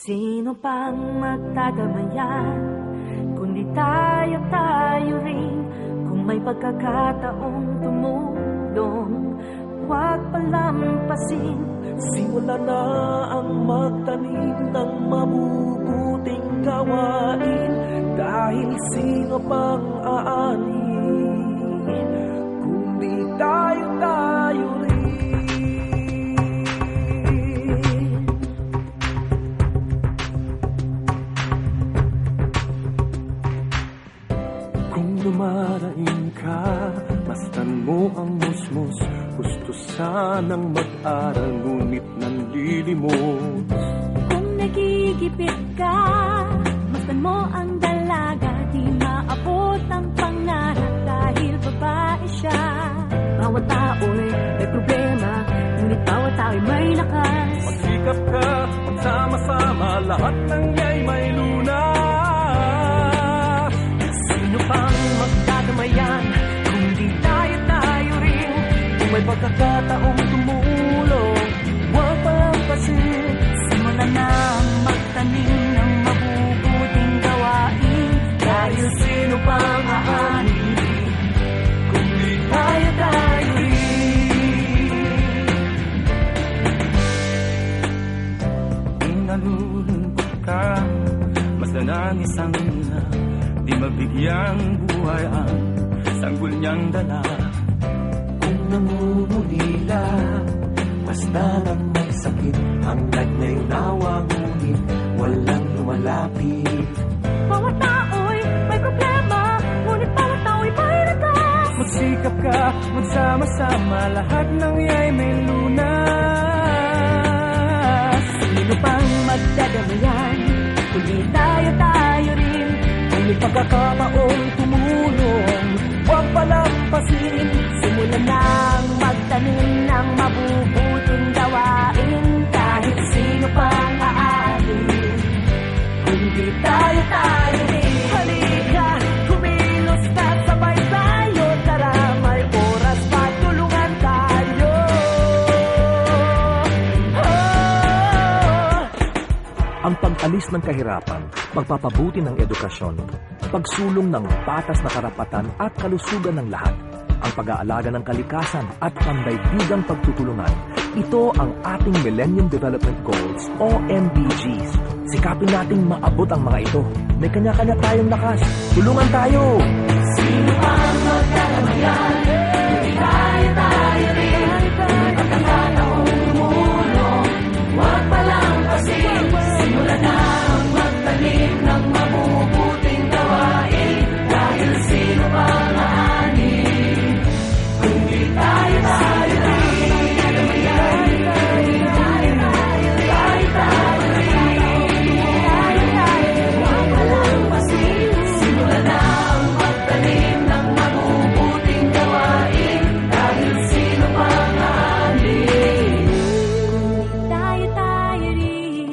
Sino pang magdadamayan, kundi tayo rin. Kung may pagkakataong tumulong, huwag palampasin. Simula na ang magtanim ng mabubuting gawain, dahil sino pang aani, kundi tayo rin. Kung dumaraing ka, mastan mo ang musmos. Gusto sanang mag-aral, ngunit nanlilimos. Kung nagigipit ka, masdan mo ang dalaga. Di maabot ang pangarap dahil babae siya. Bawat tao'y may problema, ngunit bawat tao'y may lakas. Magsikap ka, magsama-sama, lahat ng iya'y may lunas. Sino pang magdadamayan, kundi tayo rin. Kung may pagkakataong tumulong, huwag palampasin. Simulan na magtanim ng mabubuting gawain, dahil sino pang aani, kundi tayo rin. Kung nalulungkot ka, masdan isang ina, di mabigyang buhay ang sanggol niyang dala. Kung namumulila, basta lang may sakit, ang lagnay nawa, ngunit walang lumalapit. Bawat tao'y may problema, ngunit bawat tao'y may lakas. Magsikap ka, magsama-sama, lahat ng iya'y may lunas. Sino pang magdadamayan, kundi tayo rin. Kung may pagkakataong tumulong, huwag palampasin. Simulan nang magtanim ng mabubuting gawain, kahit sino pang aani, kundi tayo rin. Halika, kumilos na sabay tayo. Tara, may oras pa, tulungan tayo. Ang pag-alis ng kahirapan, pagpapabuti ng edukasyon, pagsulong ng patas na karapatan at kalusugan ng lahat, ang pag-aalaga ng kalikasan at pandaigdigang pagtutulungan. Ito ang ating Millennium Development Goals o MDGs. Sikapin nating maabot ang mga ito. May kanya-kanya tayong lakas. Tulungan tayo! Sino pang magdadamayan, kundi tayo rin. Kung pagkakataong tumulong, huwag palampasin. Simulan na ang magtanim ng mabubuting gawain, dahil sino pang aani, kundi tayo rin. Simulan na ang magtanim ng mabubuting gawain, dahil sino pang aani, tayo rin.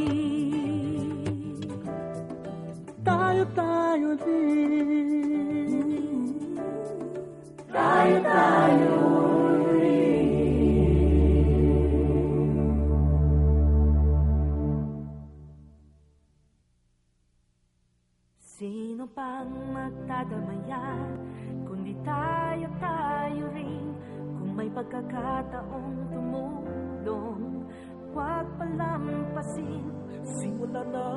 Tayo Sino pang magdadamayan, kundi tayo rin. Kung may pagkakataong tumulong, huwag palampasin. Simula na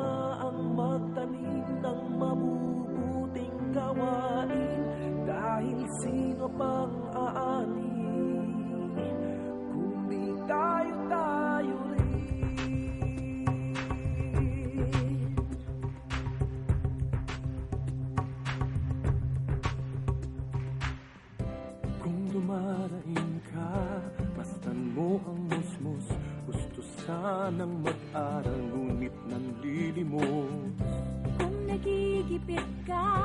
ang magtanim ng mabubuting gawain, dahil sino pang aani, kundi tayo rin. Kung dumaraing ka, mastan mo ang musmos. Gusto sanang mag-aral, ngunit nanlilimos. Kung nagigipit ka,